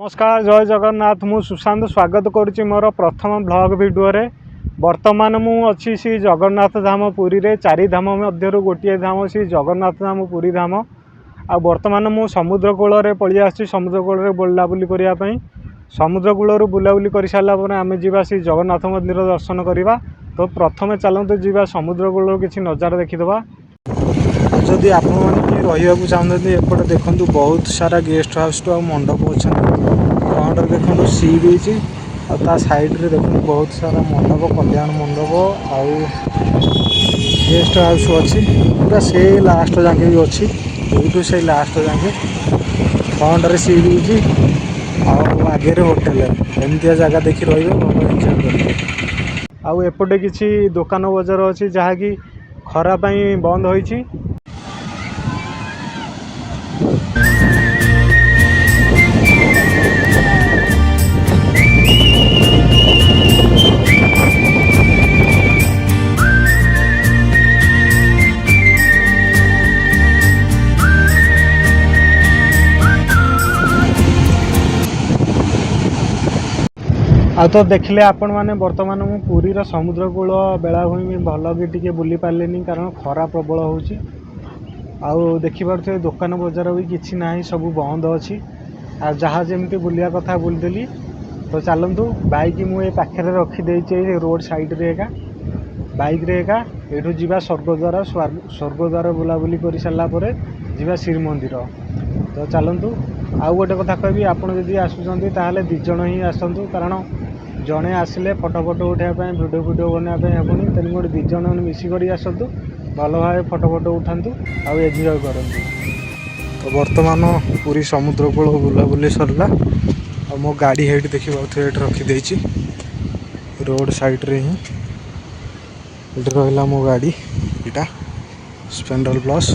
नमस्कार जय जगन्नाथ मु सुशांत स्वागत करुच्ची मोर प्रथम ब्लॉग वीडियो रे। वर्तमान मु अच्छी श्री जगन्नाथ धाम पुरी रे चारि धाम मध्य गोटे धाम श्री जगन्नाथ धाम पुरी धाम। आ वर्तमान मु समुद्र कूल रे पड़ी आसी समुद्र कूल रे बुलाबुली करने समुद्र कूल बुलाबुली कर सारा पर आम जा श्री जगन्नाथ मंदिर दर्शन करवा। तो प्रथम चलते जा समुद्र कूल किसी नज़ारा देखीदे। जदि आपण मैंने रही चाहते एपटे देखूँ बहुत सारा गेस्ट हाउस टू मंडप अच्छा फ्रंट देखो सी बीच आ साइड्रे देखो बहुत सारा मंडप कल्याण मंडप आउ गेस्ट हाउस अच्छी पूरा से लास्ट जाके भी अच्छी यूँ से लास्ट जाके फ्रंट सी बीच आगे होटेल एमती जगह देखी रही एंजॉय कर। आउ एपटे किसी दुकान बजार अच्छी जहाँकि खरा बंद होइछि। आ तो देखले आपण मैंने वर्तमान मु पुरीर समुद्र कूल बेलाभूमि भल कि टी बुली पारे कारण खरा प्रबल होची। आउ देखिपे दुकान बजार भी किसी ना सब बंद अच्छी आ जहाँ जमी बुलिया कथा बुलदेली। तो चलतु बाइक मुझे पाखे रखीदे रोड साइड्रे एका बाइक रे एका एठू जीवा स्वर्गद्वार बुलाबुली कर सारापर जीवा श्रीमंदिर। तो चलतु आउ गोटे कथा कहबी आपड़ जदि आसुँच ताहले दिज ही आसतु कारण जड़े आसिले फटो फटो उठाइबा भिडियो बनाइबा हेबनी तेणु गोटे दिज मिसिक आसतु भल भाव फटो उठातु आउ एंजॉय करतु। तो वर्तमान पूरी समुद्र कूल बुलाबुली सरला आ मो गाड़ी हेट देखी ये रखीदे रोड साइड्रे ही रहा मो गाड़ी यहाँ स्प्लेंडर प्लस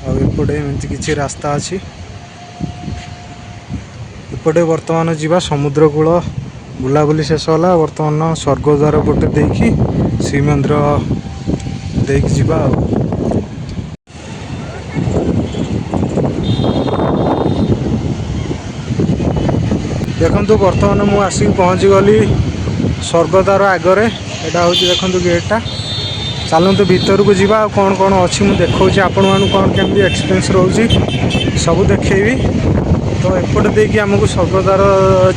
आउपटे एमती किसी रास्ता अच्छी एपटे वर्तमान जीवा समुद्र कूल बुलाबुली शेष होला। वर्तमान स्वर्गद्वार पटे देखी श्रीमंदिर देखी जीवा। देखु बर्तमान मु आसिक पहुँची गली स्वर्गद्वार आगरे यहाँ हूँ देखो गेटा। चलते भीतर को जीवा कौन कौन अच्छी मुझे देखा आपण मानू कौन केमती एक्सपीरियंस रोचे सब देखी। तो एपटे देखिए आमको स्वर्गद्वार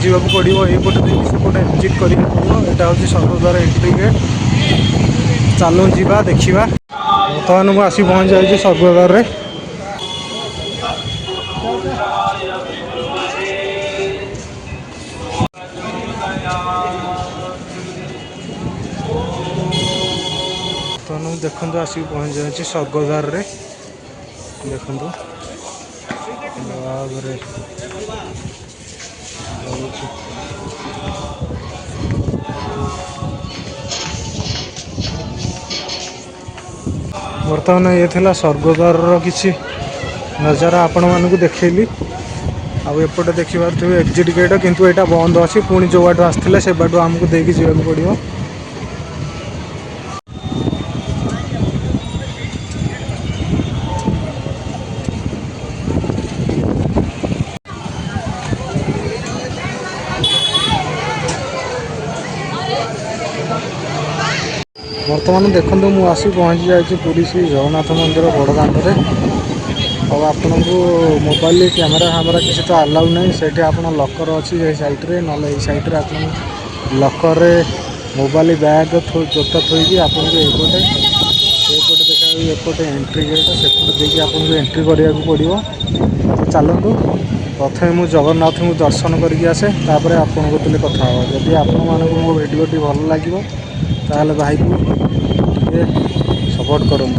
जावाक पड़ो यपटे देखिए सेपटे एग्जिट करा पड़ो। यहाँ हूँ स्वर्गद्वार एंट्री गेट। चलो जीवा देखा। बर्तमान मुझे आसी पहुँच जाए स्वर्गद्वार रे। बर्तमान देखो आसिक पहुँच जाए स्वर्गद्वार रे। देखो बर्तमान ये थिला स्वर्गद्वार किसी नजारा आपण मानक देखली। आउपटे देखिए एग्जिट गेट किंतु यहाँ बंद अच्छी पुणी जो बाट आसते से बाट आमको देकी जावाक पड़ो। वर्तमान देखो मुझे आसी पहुँची जाए पुरी श्री जगन्नाथ मंदिर बड़ दाण्डे और आपन को मोबाइल कैमेरा फैमेरा किसी तो अलाउ नहीं से आप लकर अच्छी सैड्रे ना सैड्रे आप लकर मोबाइल बैग जोता थोड़ी आपको एपटे देखा एपटे एंट्री गेट सेपटे देखिए आपको एंट्री कराया पड़ो। तो चलतु प्रथम मुझे जगन्नाथ को दर्शन करके आसे तापर आपन को कथा जदि आपण मानक मो भिडियोटी भल लगे ताहले भाई को सपोर्ट करूँ।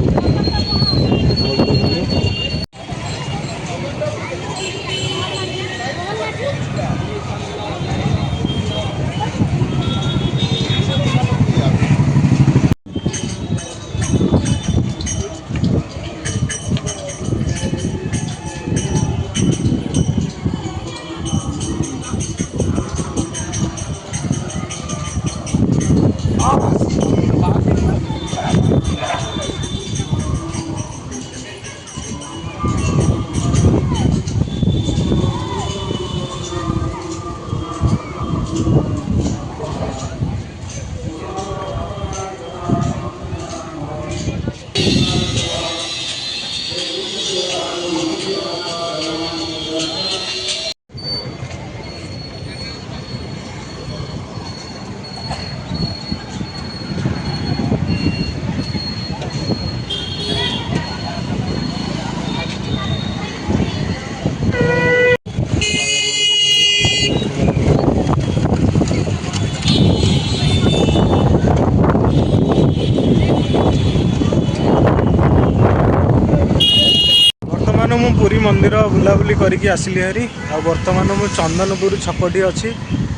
मंदिर बुलाबुली करके आसिली हरी आ बर्तमान मु चंदनपुर छकटी अच्छी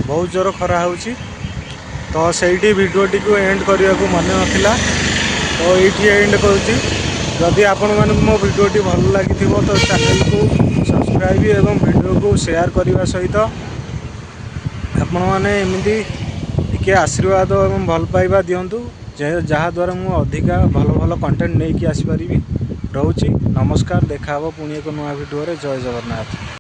बहुत जोर खरा होची तो सही भिडियोटी को एंड करने को मन नाला तो ये एंड करुँची जदि आपण मानक मो भिडियोटी भल लगी तो चैनल को सब्सक्राइब एवं वीडियो को शेयर करने सहित आपण मैंने एमती टिके आशीर्वाद और भल पाइबा दिंतु जहाँद्वारा मुझे अधिका भल भल कंटेंट नहीं आसीपारि रोची। नमस्कार, देखा पुणी एक नुआ भिडियो। जय जगन्नाथ।